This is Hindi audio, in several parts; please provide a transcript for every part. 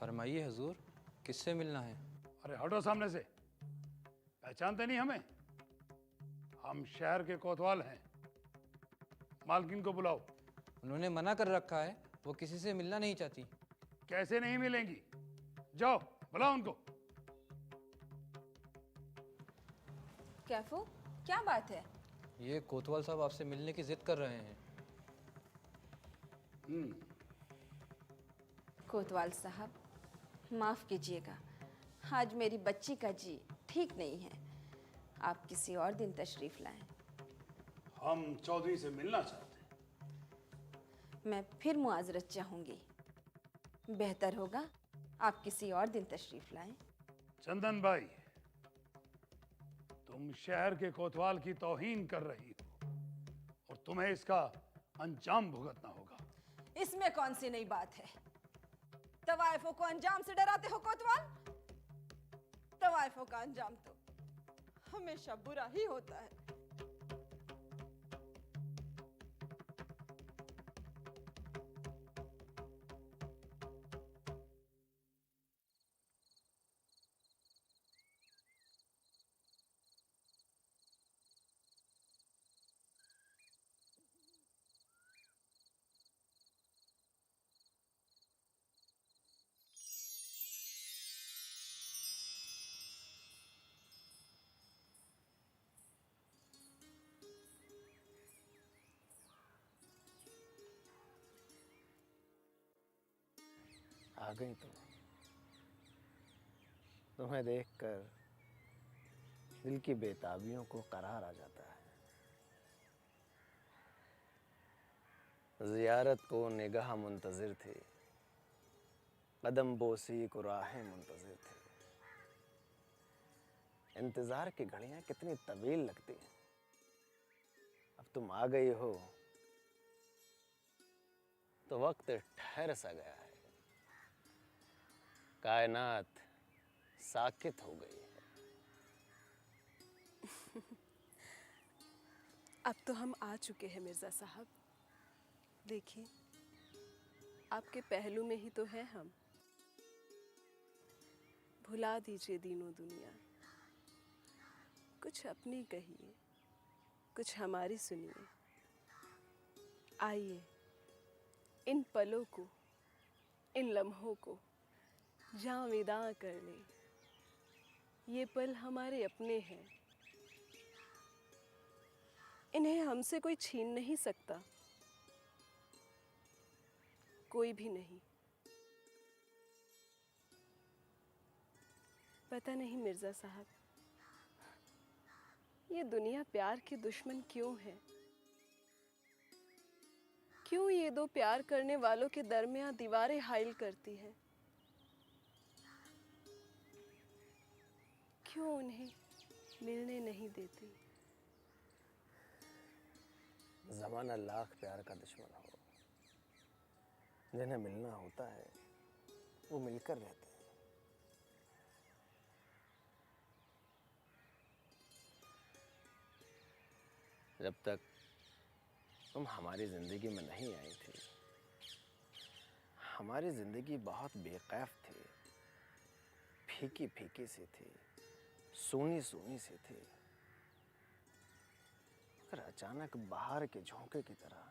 फरमाइए हुजूर, किससे मिलना है? अरे हटो सामने से, पहचानते नहीं हमें? हम शहर के कोतवाल हैं। मालकिन को बुलाओ। उन्होंने मना कर रखा है, वो किसी से मिलना नहीं चाहती। कैसे नहीं मिलेंगी? जाओ बुलाओ उनको। कैफो, क्या बात है? ये कोतवाल साहब आपसे मिलने की जिद कर रहे हैं। कोतवाल साहब, माफ कीजिएगा, आज मेरी बच्ची का जी ठीक नहीं है। आप किसी और दिन तशरीफ लाएं। हम चौधरी से मिलना चाहते हैं। मैं फिर मुआजरत चाहूंगी। बेहतर होगा आप किसी और दिन तशरीफ लाएं। चंदन भाई, तुम शहर के कोतवाल की तौहीन कर रही हो और तुम्हें इसका अंजाम भुगतना होगा। इसमें कौन सी नई बात है? तवाइफों को अंजाम से डराते हो कोतवाल? तवाइफों का अंजाम तो हमेशा बुरा ही होता है। आ गई तुम। तुम्हें देखकर दिल की बेताबियों को करार आ जाता है। ज़ियारत को निगाह मुंतज़िर थी, कदम बोसी को राहें मुंतज़िर थी। इंतज़ार की घड़ियां कितनी तवील लगती हैं। अब तुम आ गई हो तो वक्त ठहर सा गया है। कायनात साकित हो गई है। अब तो हम आ चुके हैं मिर्ज़ा साहब। देखिए, आपके पहलू में ही तो है हम। भुला दीजिए दीनों दुनिया, कुछ अपनी कहिए, कुछ हमारी सुनिए। आइए, इन पलों को, इन लम्हों को जाविदा कर ले। ये पल हमारे अपने हैं, इन्हें हमसे कोई छीन नहीं सकता, कोई भी नहीं। पता नहीं मिर्ज़ा साहब, ये दुनिया प्यार की दुश्मन क्यों है? क्यों ये दो प्यार करने वालों के दरमियान दीवारें हाइल करती है? क्यों उन्हें मिलने नहीं देती? ज़माना लाख प्यार का दुश्मन हो, जिन्हें मिलना होता है वो मिलकर रहते हैं। जब तक तुम हमारी ज़िंदगी में नहीं आई थी, हमारी ज़िंदगी बहुत बेकैफ थी, फीकी फीकी सी थी, सूनी सूनी सी थी। मगर अचानक बाहर के झोंके की तरह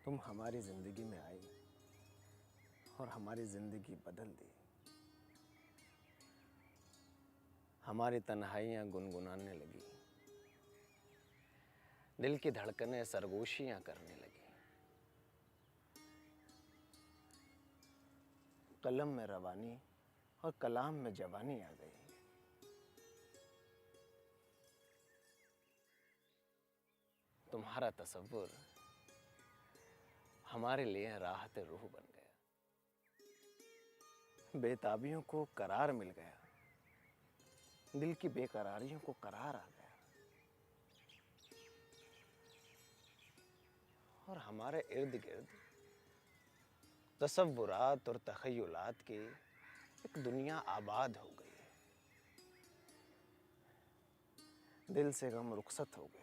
तुम हमारी ज़िंदगी में आई और हमारी ज़िंदगी बदल दी। हमारी तन्हाइयाँ गुनगुनाने लगी, दिल की धड़कनें सरगोशियां करने लगी। कलम में रवानी और कलाम में जवानी आ गई। तुम्हारा तसव्वुर हमारे लिए राहत रूह बन गया। बेताबियों को करार मिल गया, दिल की बेकरारियों को करार आ गया। और हमारे इर्द गिर्द तसव्वुरात और तख़य्युलात की एक दुनिया आबाद हो गई है। दिल से गम रुखसत हो गए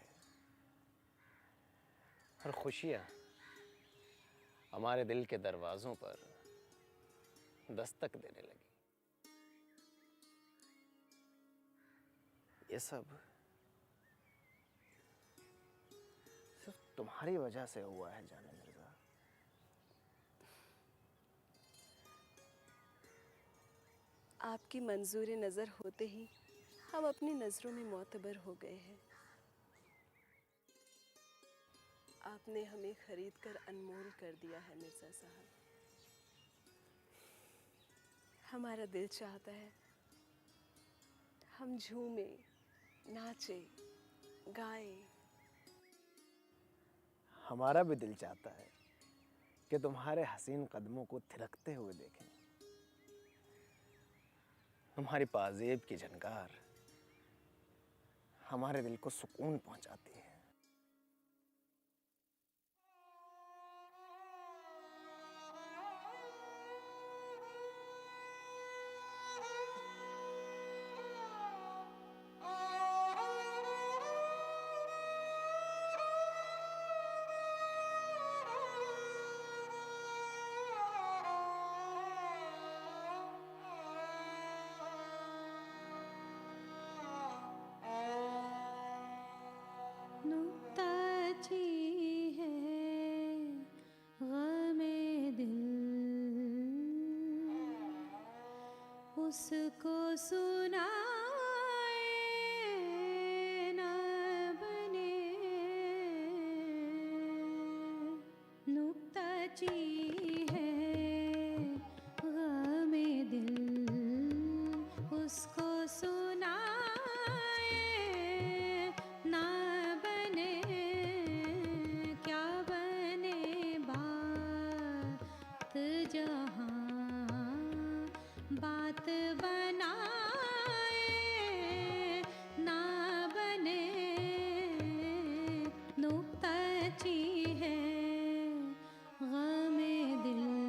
और खुशियां हमारे दिल के दरवाज़ों पर दस्तक देने लगी। ये सब सिर्फ तुम्हारी वजह से हुआ है जाने मिर्जा। आपकी मंजूर नज़र होते ही हम अपनी नज़रों में मोतबर हो गए हैं। आपने हमें खरीद कर अनमोल कर दिया है मिर्ज़ा साहब। हमारा दिल चाहता है हम झूमे, नाचे, गाए। हमारा भी दिल चाहता है कि तुम्हारे हसीन कदमों को थिरकते हुए देखें। तुम्हारी पाजेब की झनकार हमारे दिल को सुकून पहुंचाती है। नुक्ताची है ग़मे दिल, उसको सुनाए ना बने। नुक्ताची है ग़मे दिल, उसको सुनाए ना बने। क्या बने बात जहाँ बात बनाए ना बने। नुक्ताची है ग़मे दिल।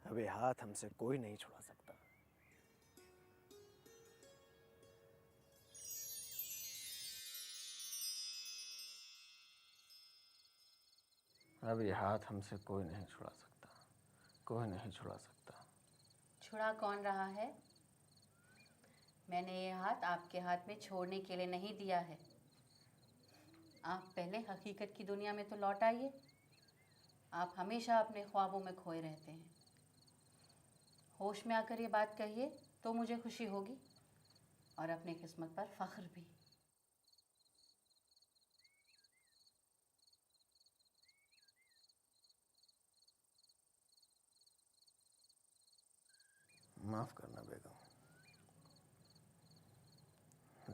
अब ये हाथ हमसे कोई नहीं छुड़ा सकता। अब ये हाथ हमसे कोई नहीं छुड़ा सकता, कोई नहीं छुड़ा सकता। छुड़ा कौन रहा है? मैंने ये हाथ आपके हाथ में छोड़ने के लिए नहीं दिया है। आप पहले हकीकत की दुनिया में तो लौट आइए। आप हमेशा अपने ख्वाबों में खोए रहते हैं। होश में आकर ये बात कहिए तो मुझे खुशी होगी और अपनी किस्मत पर फख्र भी। माफ करना बेगम,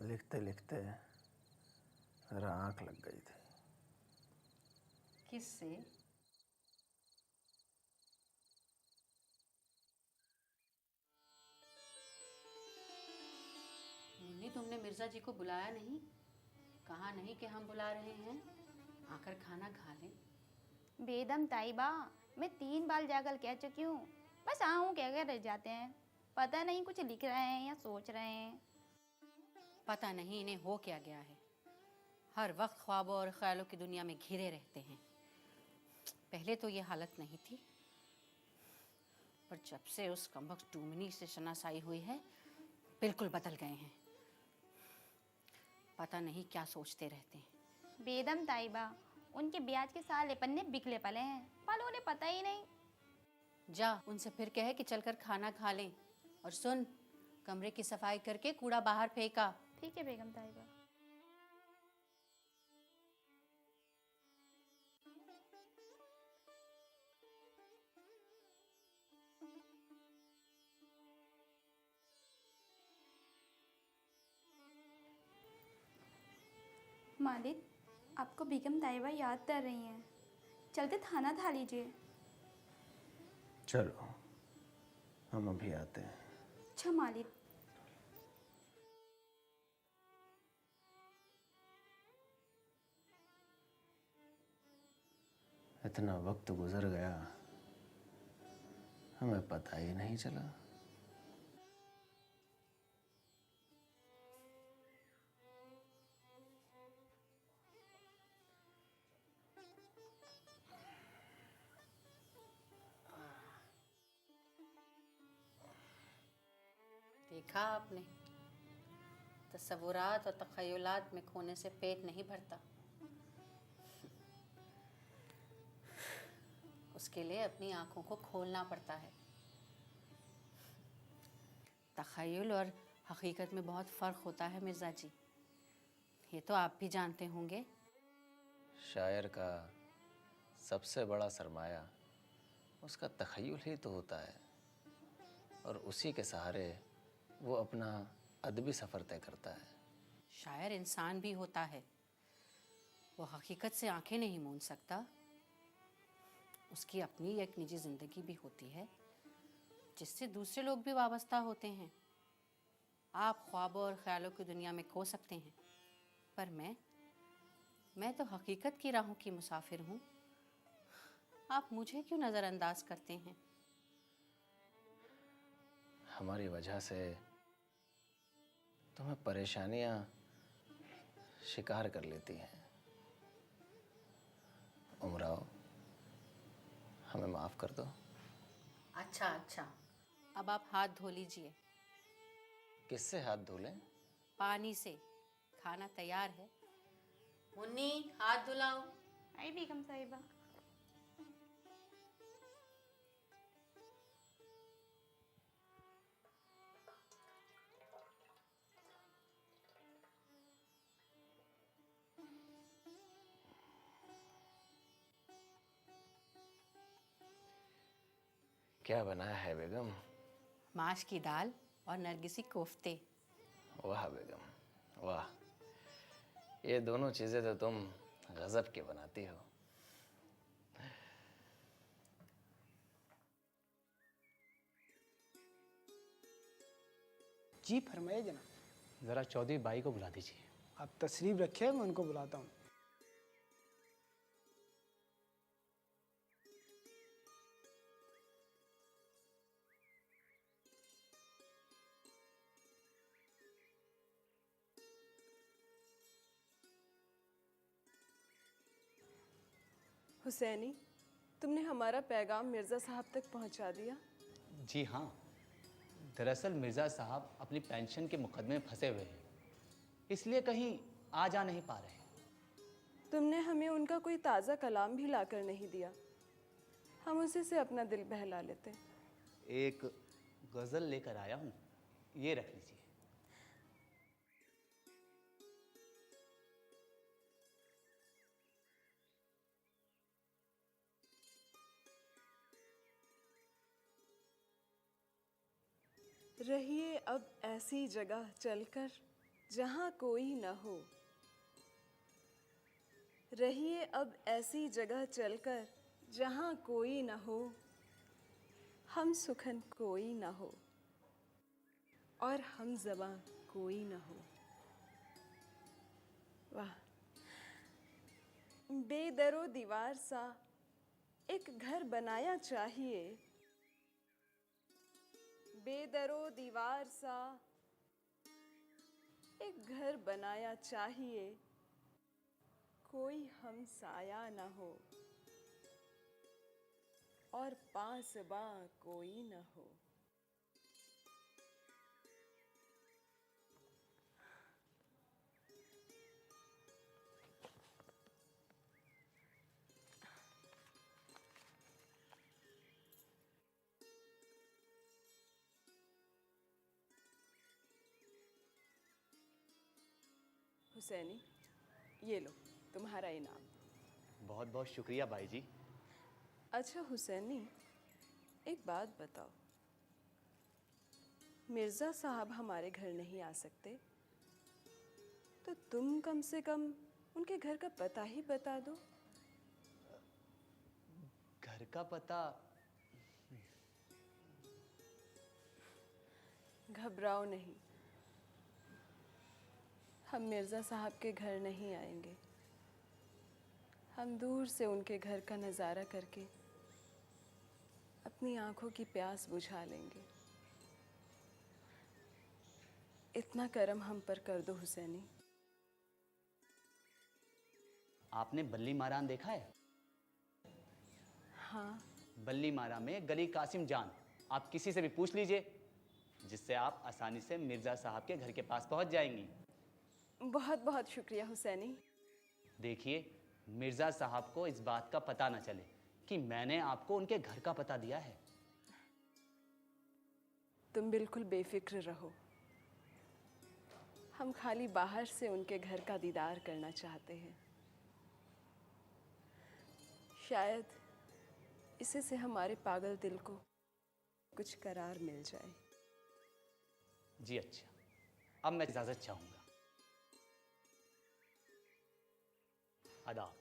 लिखते लिखते जरा आंख लग गई थी। किससे? मुन्नी, तुमने मिर्जा जी को बुलाया नहीं? कहा नहीं कि हम बुला रहे हैं, आकर खाना खा लें। बेदम ताइबा, मैं 3 बार जाकर कह चुकी हूँ, बस आऊँ कह कर रह जाते हैं। पता नहीं कुछ लिख रहे हैं या सोच रहे हैं। पता नहीं इन्हें हो क्या गया है, हर वक्त ख्वाबों और ख्यालों की दुनिया में घिरे रहते हैं। पहले तो ये हालत नहीं थी, पर जब से उस कमबख्त टूमनी से शनासाई हुई है बिल्कुल बदल गए हैं। पता नहीं क्या सोचते रहते हैं। बेदम ताइबा, उनके ब्याज के साले पन्ने बिकले पले हैं, पर उन्हें पता ही नहीं। जा उनसे फिर कहे कि चलकर खाना खा लें। और सुन, कमरे की सफाई करके कूड़ा बाहर फेंका। ठीक है बेगम ताइबा। मालिक, आपको बेगम ताइबा याद कर रही हैं। चलते खाना खा लीजिए। चलो, हम अभी आते हैं। अच्छा मालिक। इतना वक्त गुजर गया, हमें पता ही नहीं चला। देखा आपने, तसव्वुरात और तख़य्युलात में खोने से पेट नहीं भरता। उसके लिए अपनी आंखों को खोलना पड़ता है। तख़य्युल और हकीकत में बहुत फ़र्क होता है मिर्ज़ा जी, ये तो आप भी जानते होंगे। शायर का सबसे बड़ा सरमाया उसका तख़य्युल ही तो होता है, और उसी के सहारे वो अपना अदबी सफ़र तय करता है। शायर इंसान भी होता है, वो हकीकत से आंखें नहीं मूंद सकता। उसकी अपनी एक निजी ज़िंदगी भी होती है जिससे दूसरे लोग भी वाबस्ता होते हैं। आप ख्वाबों और ख्यालों की दुनिया में खो सकते हैं, पर मैं तो हकीकत की राहों की मुसाफिर हूँ। आप मुझे क्यों नज़रअंदाज करते हैं? हमारी वजह से तुम्हें परेशानियां शिकार कर लेती हैं। उमराव, हमें माफ़ कर दो। अच्छा, अब आप हाथ धो लीजिए। किससे हाथ धो लें? पानी से। खाना तैयार है। मुन्नी, हाथ धुलाओ। आई बेगम साहिबा। क्या बनाया है बेगम? माश की दाल और नरगिसी कोफ्ते। वाह बेगम, वाह, ये दोनों चीज़ें तो तुम गजब की बनाती हो। जी फरमाइए जनाब। ज़रा चौधरी बाई को बुला दीजिए। आप तशरीफ रखिए, मैं उनको बुलाता हूँ। हुसैनी, तुमने हमारा पैगाम मिर्ज़ा साहब तक पहुंचा दिया? जी हाँ, दरअसल मिर्ज़ा साहब अपनी पेंशन के मुकदमे में फंसे हुए हैं, इसलिए कहीं आ जा नहीं पा रहे। तुमने हमें उनका कोई ताज़ा कलाम भी लाकर नहीं दिया, हम उसी से अपना दिल बहला लेते। एक गज़ल लेकर आया हूँ, ये रख लीजिए। रहिए अब ऐसी जगह चलकर जहाँ कोई न हो, रहिए अब ऐसी जगह चलकर जहाँ कोई न हो, हम सुखन कोई न हो और हम ज़बां कोई न हो। वाह! बेदरो दीवार सा एक घर बनाया चाहिए, बेदरो दीवार सा एक घर बनाया चाहिए, कोई हम साया न हो और पास बा कोई न हो। हुसैनी, ये लो तुम्हारा इनाम। बहुत बहुत शुक्रिया भाई जी। अच्छा हुसैनी, एक बात बताओ, मिर्ज़ा साहब हमारे घर नहीं आ सकते तो तुम कम से कम उनके घर का पता ही बता दो। घर का पता? घबराओ नहीं, हम मिर्ज़ा साहब के घर नहीं आएंगे, हम दूर से उनके घर का नज़ारा करके अपनी आंखों की प्यास बुझा लेंगे। इतना करम हम पर कर दो हुसैनी। आपने बल्ली मारान देखा है? हाँ। बल्ली मारा में गली कासिम जान, आप किसी से भी पूछ लीजिए, जिससे आप आसानी से मिर्ज़ा साहब के घर के पास पहुंच जाएंगी। बहुत बहुत शुक्रिया हुसैनी। देखिए, मिर्ज़ा साहब को इस बात का पता न चले कि मैंने आपको उनके घर का पता दिया है। तुम बिल्कुल बेफिक्र रहो, हम खाली बाहर से उनके घर का दीदार करना चाहते हैं। शायद इसी से हमारे पागल दिल को कुछ करार मिल जाए। जी अच्छा, अब मैं इजाज़त चाहूँगा। आदाब।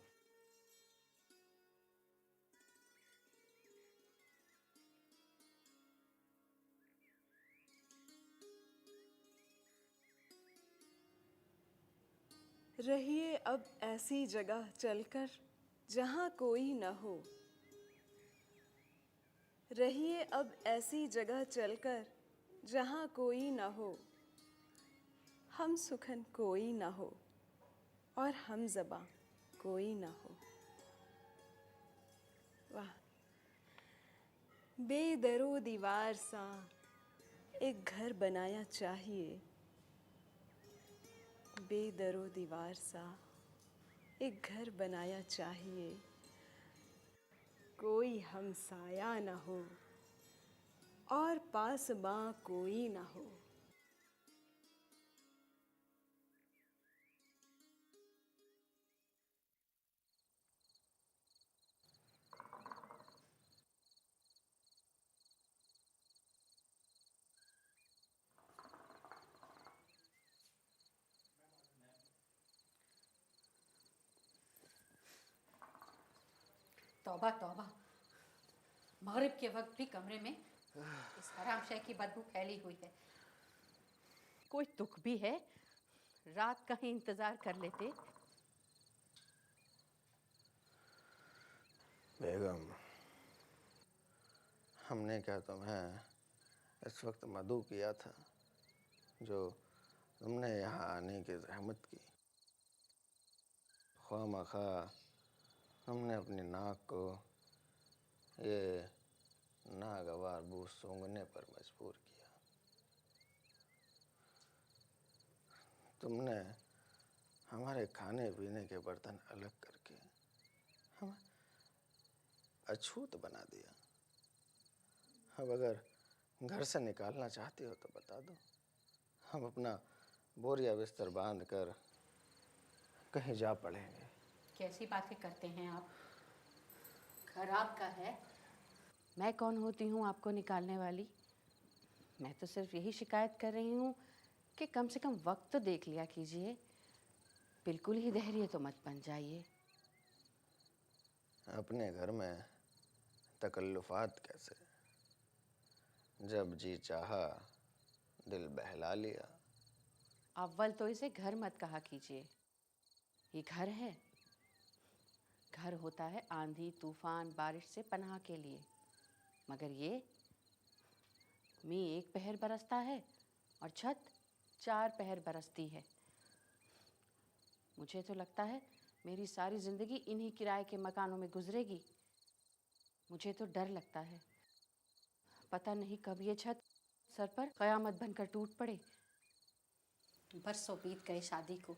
रहिए अब ऐसी जगह चलकर जहाँ कोई न हो, रहिए अब ऐसी जगह चलकर जहाँ कोई न हो, हम सुखन कोई न हो और हम ज़बां कोई न हो। वाह! बेदरो दीवार सा एक घर बनाया चाहिए, बेदरो दीवार सा एक घर बनाया चाहिए, कोई हमसाया न हो और पास बाँ कोई न हो। तौबा तौबा, मगरिब के वक्त भी कमरे में इस हराम शय की बदबू फैली हुई है। कोई तुक भी है, रात का ही इंतजार कर लेते। बेगम, हमने क्या तुम्हें इस वक्त मदऊ किया था जो तुमने यहाँ आने की जहमत की? ख्वामखा हमने अपनी नाक को ये नागवार बू सूंघने पर मजबूर किया। तुमने हमारे खाने पीने के बर्तन अलग करके हमें अछूत बना दिया। अब अगर घर से निकालना चाहती हो तो बता दो, हम अपना बोरिया बिस्तर बांध कर कहीं जा पड़ेंगे। कैसी बातें करते हैं आप? घर आपका है, मैं कौन होती हूँ आपको निकालने वाली? मैं तो सिर्फ यही शिकायत कर रही हूँ कि कम से कम वक्त तो देख लिया कीजिए। बिल्कुल ही धैर्य तो मत बन जाइए। अपने घर में तकल्लुफात कैसे? जब जी चाहा दिल बहला लिया। अव्वल तो इसे घर मत कहा कीजिए, ये घर है। घर होता है आंधी तूफान बारिश से पनाह के लिए, मगर ये मी एक पहर बरसता है और छत 4 पहर बरसती है। मुझे तो लगता है मेरी सारी जिंदगी इन्हीं किराए के मकानों में गुजरेगी। मुझे तो डर लगता है, पता नहीं कब ये छत सर पर कयामत बनकर टूट पड़े। बरसों बीत गए शादी को,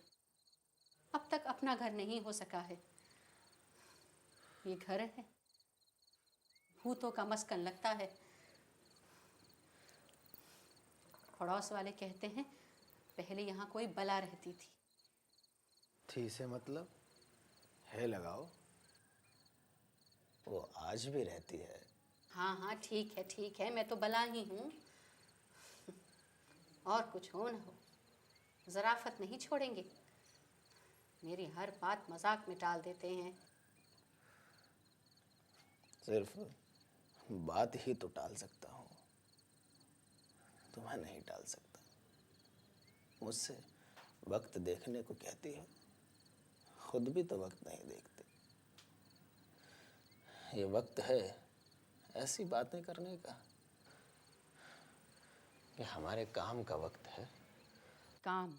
अब तक अपना घर नहीं हो सका है। ये घर है, भूतों का मस्कन लगता है। पड़ोस वाले कहते हैं पहले यहाँ कोई बला रहती थी। थी से मतलब है लगाओ, वो आज भी रहती है। हाँ हाँ ठीक है, मैं तो बला ही हूँ। और कुछ हो न हो, ज़राफ़त नहीं छोड़ेंगे। मेरी हर बात मजाक में टाल देते हैं। सिर्फ बात ही तो टाल सकता हूँ, तुम्हें नहीं टाल सकता। मुझसे वक्त देखने को कहती हो, खुद भी तो वक्त नहीं देखते। ये वक्त है ऐसी बातें करने का कि हमारे काम का वक्त है। काम?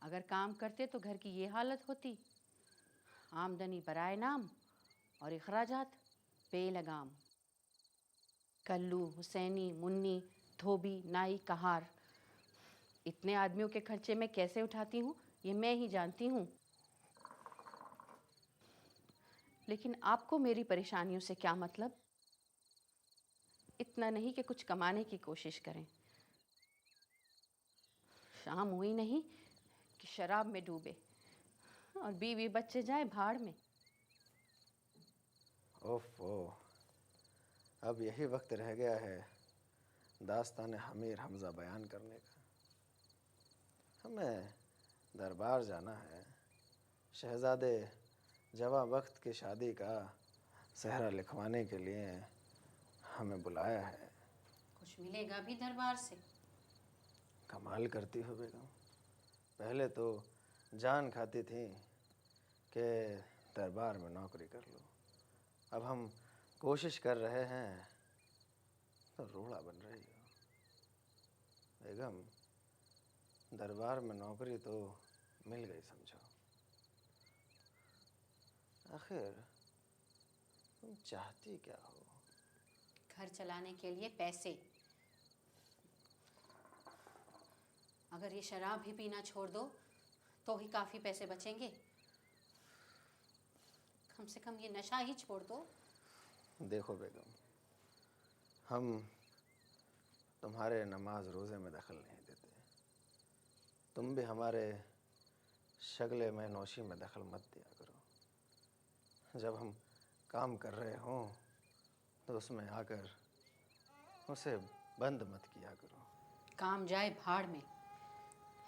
अगर काम करते तो घर की ये हालत होती। आमदनी बराए नाम और अखराजात बेलगाम। कल्लू, हुसैनी, मुन्नी, धोबी, नाई, कहार, इतने आदमियों के खर्चे मैं कैसे उठाती हूँ ये मैं ही जानती हूँ। लेकिन आपको मेरी परेशानियों से क्या मतलब? इतना नहीं कि कुछ कमाने की कोशिश करें। शाम हुई नहीं कि शराब में डूबे और बीवी बच्चे जाए भाड़ में। ओफो, अब यही वक्त रह गया है दास्तान हमीर हमजा बयान करने का। हमें दरबार जाना है, शहजादे जवा वक्त की शादी का सहरा लिखवाने के लिए हमें बुलाया है। कुछ मिलेगा भी दरबार से? कमाल करती हो बेगम, पहले तो जान खाती थी कि दरबार में नौकरी कर लो, अब हम कोशिश कर रहे हैं तो रोड़ा बन रही हो। बेगम, दरबार में नौकरी तो मिल गई समझो। आखिर तुम चाहती क्या हो? घर चलाने के लिए पैसे। अगर ये शराब भी पीना छोड़ दो तो ही काफ़ी पैसे बचेंगे। कम से कम ये नशा ही छोड़ दो। देखो बेगम, हम तुम्हारे नमाज रोज़े में दखल नहीं देते, तुम भी हमारे शगले में नौशी में दखल मत दिया करो। जब हम काम कर रहे हों तो उसमें आकर उसे बंद मत किया करो। काम जाए भाड़ में,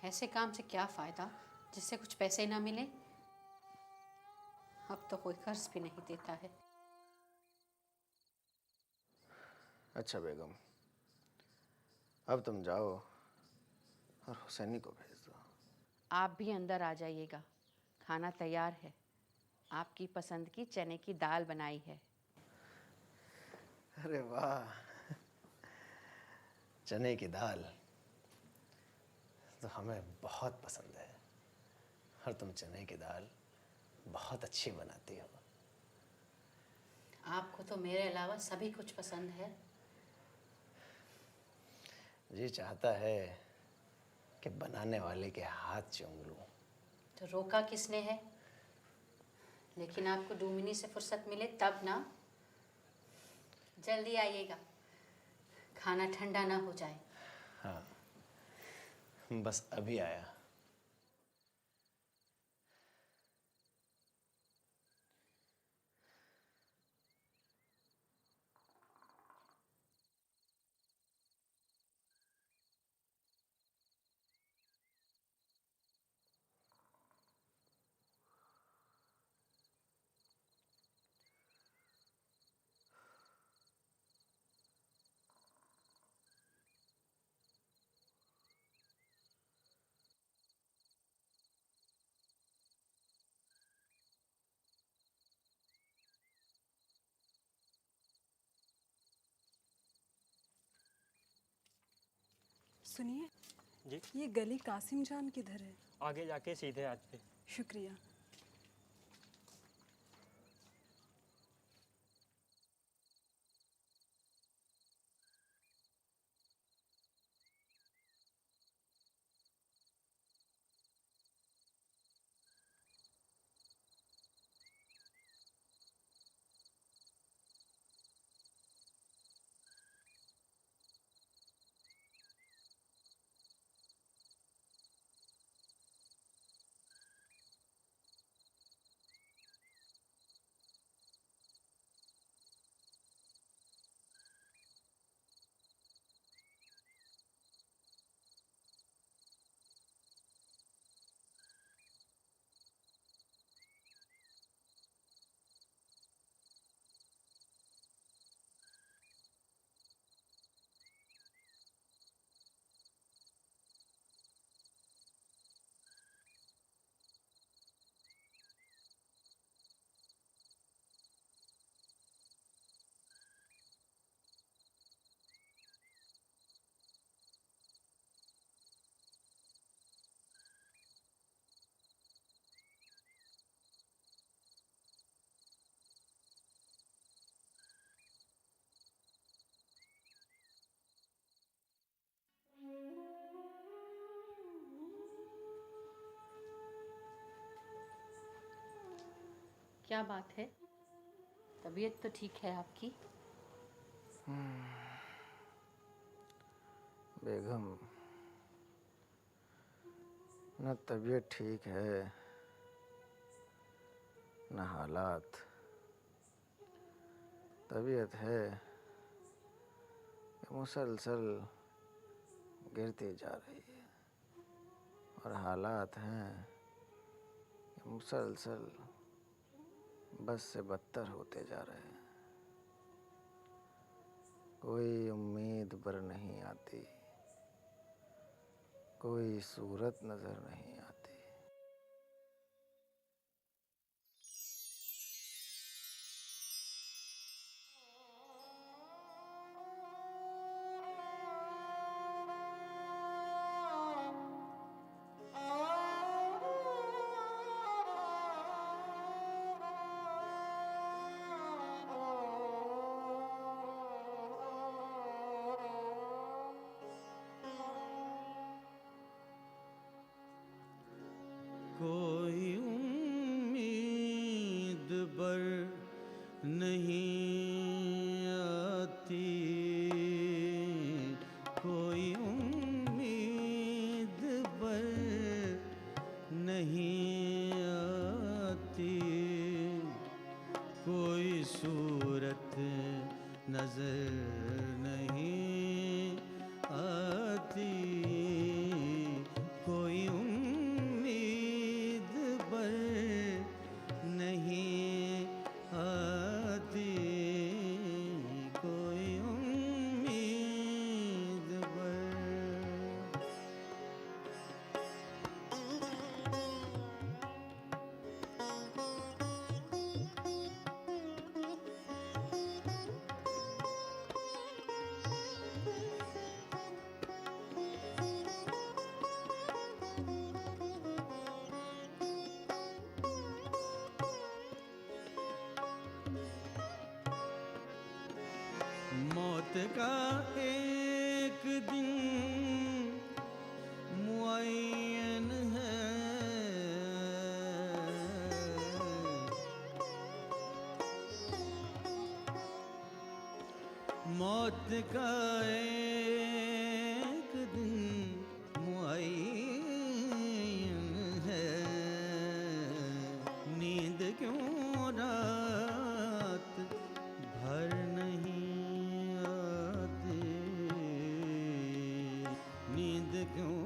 ऐसे काम से क्या फ़ायदा जिससे कुछ पैसे ना मिले। अब तो कोई कर्ज भी नहीं देता है। अच्छा बेगम, अब तुम जाओ और हुसैनी को भेज दो। आप भी अंदर आ जाइएगा, खाना तैयार है। आपकी पसंद की चने की दाल बनाई है। अरे वाह, चने की दाल तो हमें बहुत पसंद है और तुम चने की दाल बहुत अच्छी बनाती हो। आपको तो मेरे अलावा सभी कुछ पसंद है। जी चाहता है कि बनाने वाले के हाथ चूम लूं। तो रोका किसने है? लेकिन आपको 2 मिनट से फुर्सत मिले तब ना। जल्दी आइएगा, खाना ठंडा ना हो जाए। हाँ, बस अभी आया। सुनिए, जी ये गली कासिम जान किधर है? आगे जाके सीधे आज पे। शुक्रिया। क्या बात है? तबीयत तो ठीक है आपकी? बेगम, न तबीयत ठीक है न हालात। तबीयत है कि मुसलसल गिरती जा रही है और हालात हैं कि मुसलसल बस से बदतर होते जा रहे हैं। कोई उम्मीद बर नहीं आती, कोई सूरत नजर नहीं आती। कोई उम्मीद बर नहीं आती, कोई उम्मीद बर नहीं आती, कोई सूरत नजर नहीं आती, कोई उम्मीद बर नहीं आती, कोई उम्मीद बर। मौत का एक दिन मुअय्यन है, मौत का एक दिन मुअय्यन है। नींद क्यों रात भर नहीं आती, नींद क्यों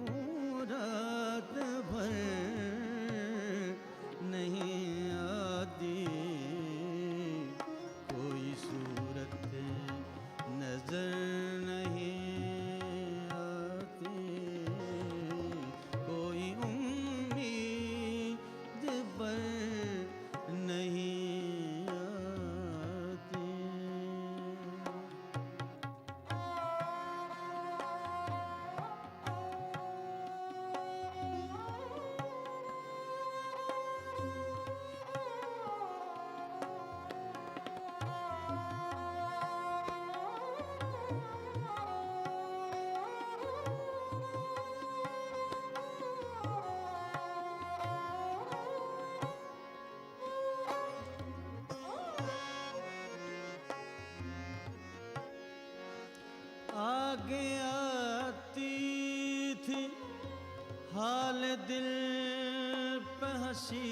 रात भर नहीं आती। कोई सूरत नजर नहीं आती, कोई उम्मीद पर नहीं आती। आगे आती थी हाल दिल पे हंसी,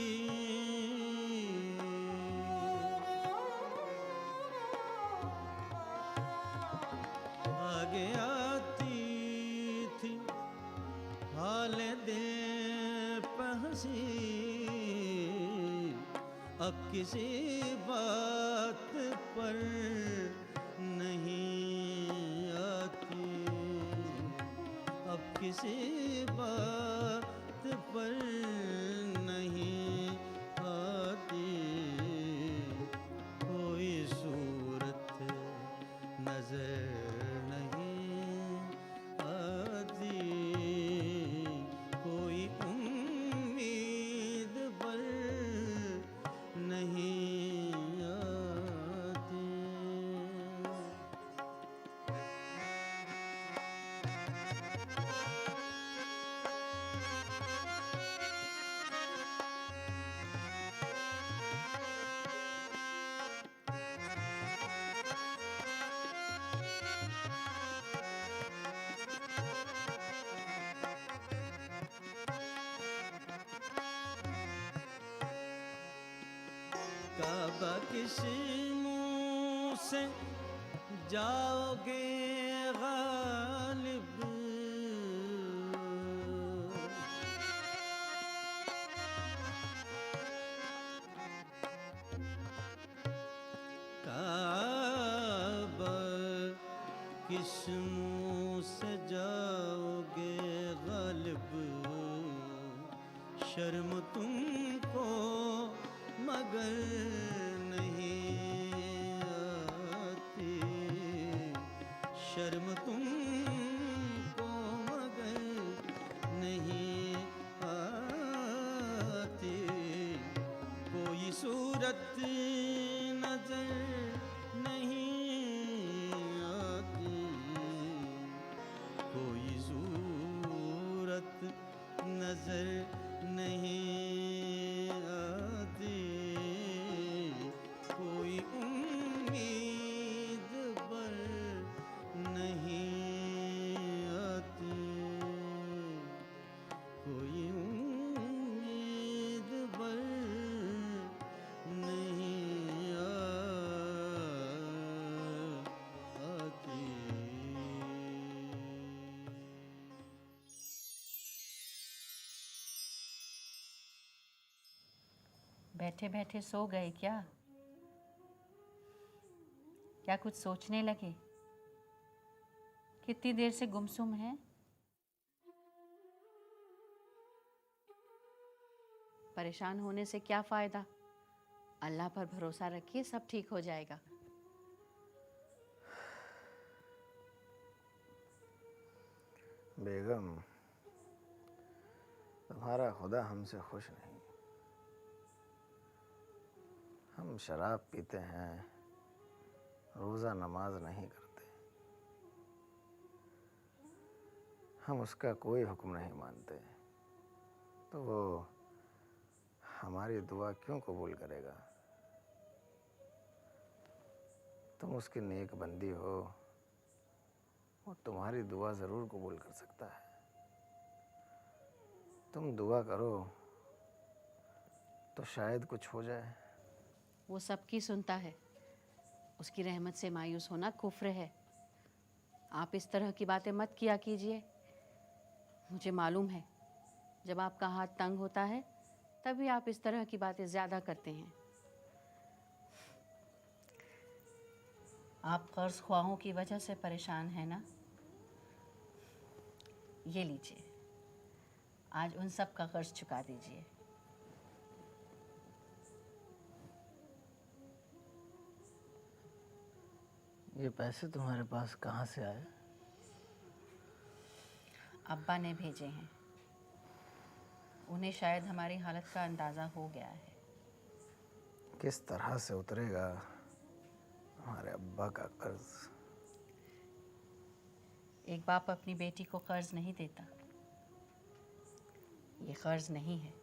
आगे आती थी हाल दिल पे हंसी। अब किसी बात पर नहीं आती, अब किसी बात पर नहीं आती। कोई सूरत नजर नहीं आती, कोई उम्मीद पर नहीं आती। काबा किस मुंह से जाओगे गालिब, काबा किस मुंह से जाओगे गालिब। शर्म तुमको मगर नहीं आती, शर्म तुमको मगर नहीं आती। कोई सूरत नजर नहीं आती, कोई सूरत नजर नहीं आती। कोई उम्मीद पर नहीं आती, कोई उम्मीद पर नहीं आती। बैठे बैठे सो गए क्या? क्या कुछ सोचने लगे? कितनी देर से गुमसुम हैं? परेशान होने से क्या फायदा? अल्लाह पर भरोसा रखिए, सब ठीक हो जाएगा। बेगम, तुम्हारा खुदा हमसे खुश नहीं। हम शराब पीते हैं, रोज़ा नमाज नहीं करते। हम उसका कोई हुक्म नहीं मानते तो वो हमारी दुआ क्यों कबूल करेगा? तुम उसकी नेक बंदी हो, वो तुम्हारी दुआ ज़रूर कबूल कर सकता है। तुम दुआ करो तो शायद कुछ हो जाए। वो सबकी सुनता है। उसकी रहमत से मायूस होना कुफ्र है। आप इस तरह की बातें मत किया कीजिए। मुझे मालूम है जब आपका हाथ तंग होता है तभी आप इस तरह की बातें ज़्यादा करते हैं। आप कर्ज ख्वाहों की वजह से परेशान हैं ना? ये लीजिए, आज उन सब का कर्ज चुका दीजिए। ये पैसे तुम्हारे पास कहाँ से आए? अब्बा ने भेजे हैं। उन्हें शायद हमारी हालत का अंदाज़ा हो गया है। किस तरह से उतरेगा हमारे अब्बा का कर्ज? एक बाप अपनी बेटी को कर्ज नहीं देता। ये कर्ज नहीं है।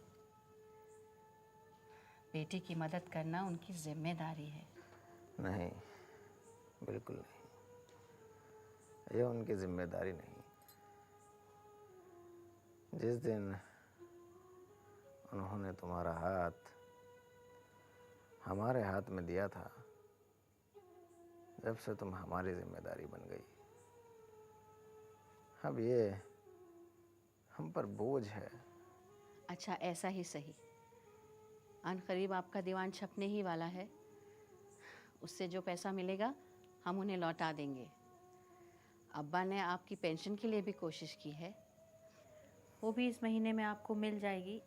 बेटी की मदद करना उनकी जिम्मेदारी है। नहीं, बिल्कुल नहीं। ये उनकी जिम्मेदारी नहीं। जिस दिन उन्होंने तुम्हारा हाथ हमारे हाथ में दिया था, जब से तुम हमारी जिम्मेदारी बन गई। अब ये हम पर बोझ है। अच्छा, ऐसा ही सही। अनकरीब आपका दीवान छपने ही वाला है। उससे जो पैसा मिलेगा हम उन्हें लौटा देंगे। अब्बा ने आपकी पेंशन के लिए भी कोशिश की है, वो भी इस महीने में आपको मिल जाएगी।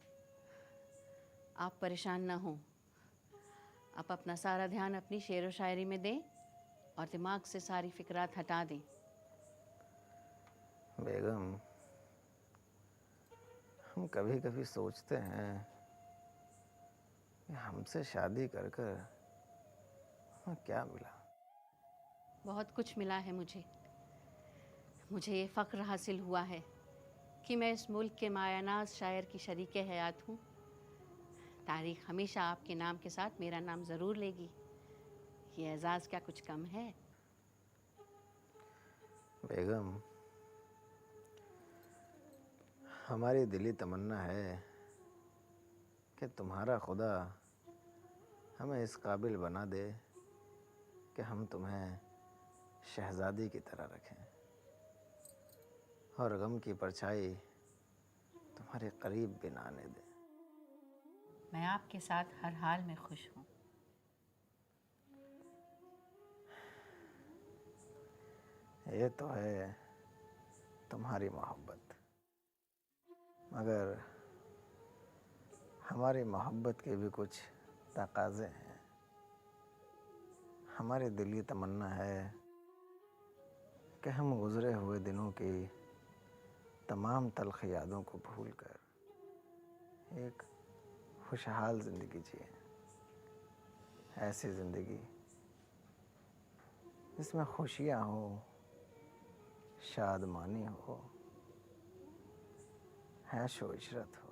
आप परेशान ना हों। आप अपना सारा ध्यान अपनी शेर व शायरी में दें और दिमाग से सारी फिक्रात हटा दें। बेगम, हम कभी कभी सोचते हैं कि हमसे शादी कर कर हमें क्या मिला। बहुत कुछ मिला है मुझे। मुझे ये फ़ख्र हासिल हुआ है कि मैं इस मुल्क के मायानाज शायर की शरीके हयात हूँ। तारीख़ हमेशा आपके नाम के साथ मेरा नाम ज़रूर लेगी। ये एजाज़ क्या कुछ कम है? बेगम, हमारी दिली तमन्ना है कि तुम्हारा खुदा हमें इस काबिल बना दे कि हम तुम्हें शहज़ादी की तरह रखें और गम की परछाई तुम्हारे करीब भी ना आने दें। मैं आपके साथ हर हाल में खुश हूँ। ये तो है तुम्हारी मोहब्बत, मगर हमारी मोहब्बत के भी कुछ तकाज़े हैं। हमारी दिली तमन्ना है कि हम गुज़रे हुए दिनों की तमाम तल्ख़ यादों को भूलकर एक खुशहाल ज़िंदगी जिए। ऐसी ज़िंदगी जिसमें खुशियाँ हो, शादमानी हो, ऐशो इशरत हो।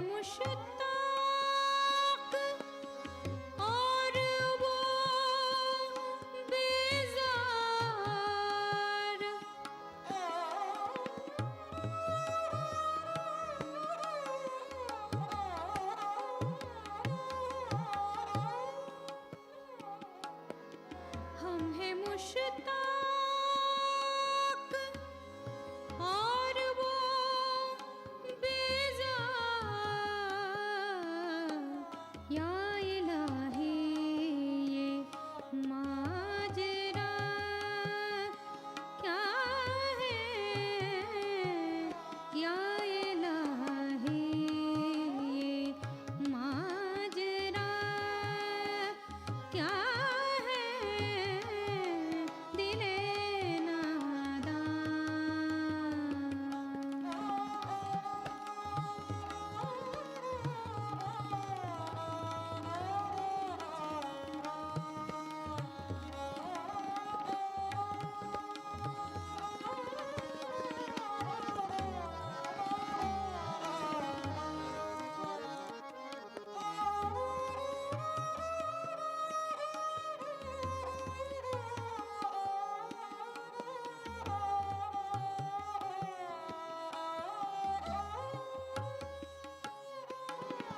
मुश्ताक और वो बेजार। हम हैं मुश्ताक और वो बेजार। या इलाही ये माजरा क्या है? या इलाही ये माजरा क्या है? दिले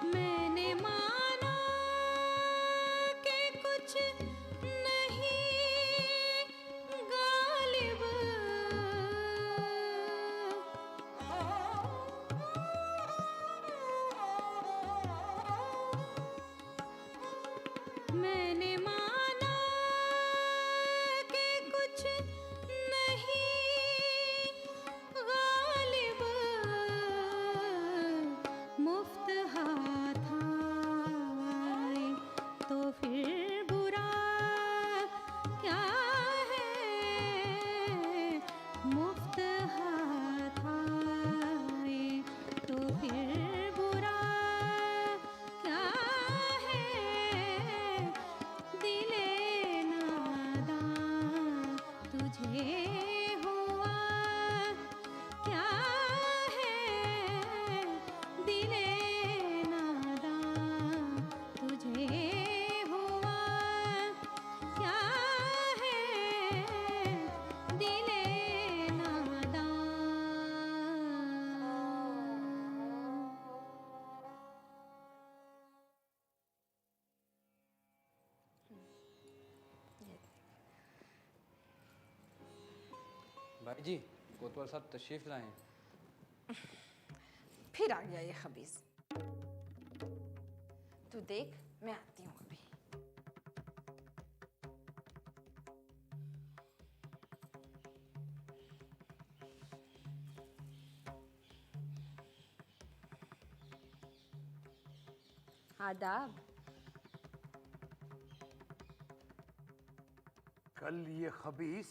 मैंने माना कि कुछ नहीं गालिब। मैंने माना कि कुछ नहीं गालिब। मुफ्त हाथ आए तो फिर बुरा क्या है? मुफ्त हाथ आए तो फिर बुरा क्या है? दिले नादान तुझे हुआ क्या है? दिले नादान तुझे हुआ क्या है? दिले नादान। भाई जी, कोतवाल साहब तशरीफ लाए हैं। फिर आ गया ये खबीस। तू देख, मैं आती हूँ अभी। आदाब। कल ये खबीस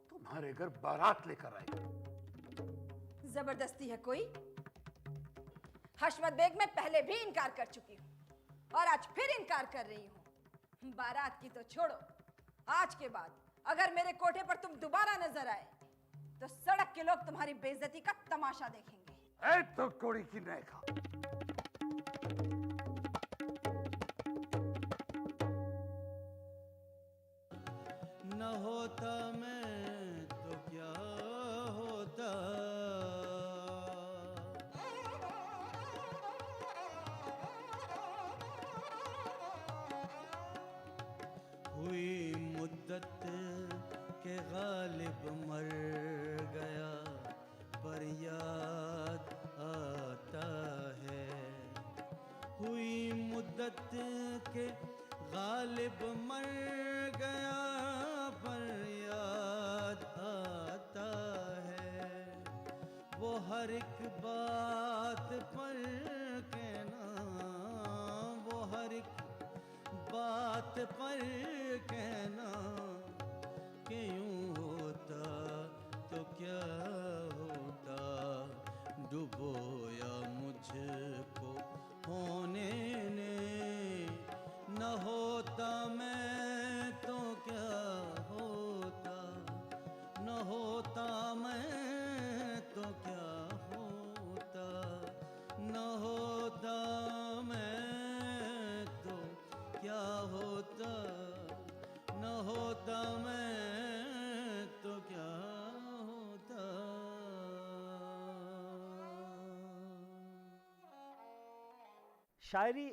तुम्हारे घर बारात लेकर आएगा। जबरदस्ती है कोई? हशमत बेग मैं पहले भी इनकार कर चुकी हूँ और आज फिर इनकार कर रही हूँ। बारात की तो छोड़ो, आज के बाद अगर मेरे कोठे पर तुम दोबारा नजर आए तो सड़क के लोग तुम्हारी बेइज्जती का तमाशा देखेंगे। ऐ तो कोड़ी की नैखा। न होता मैं तो क्या होता। हुई मुद्दत के गालिब मर गया पर याद आता है। हुई मुद्दत के गालिब मर गया पर याद आता है। वो हर एक बात पर कहना, वो हर एक बात पर कहना कि यूं होता तो क्या होता। डुबोया मुझको होने ने, न होता मैं तो क्या होता। न होता मैं तो क्या होता। न हो होता मैं तो क्या होता। शायरी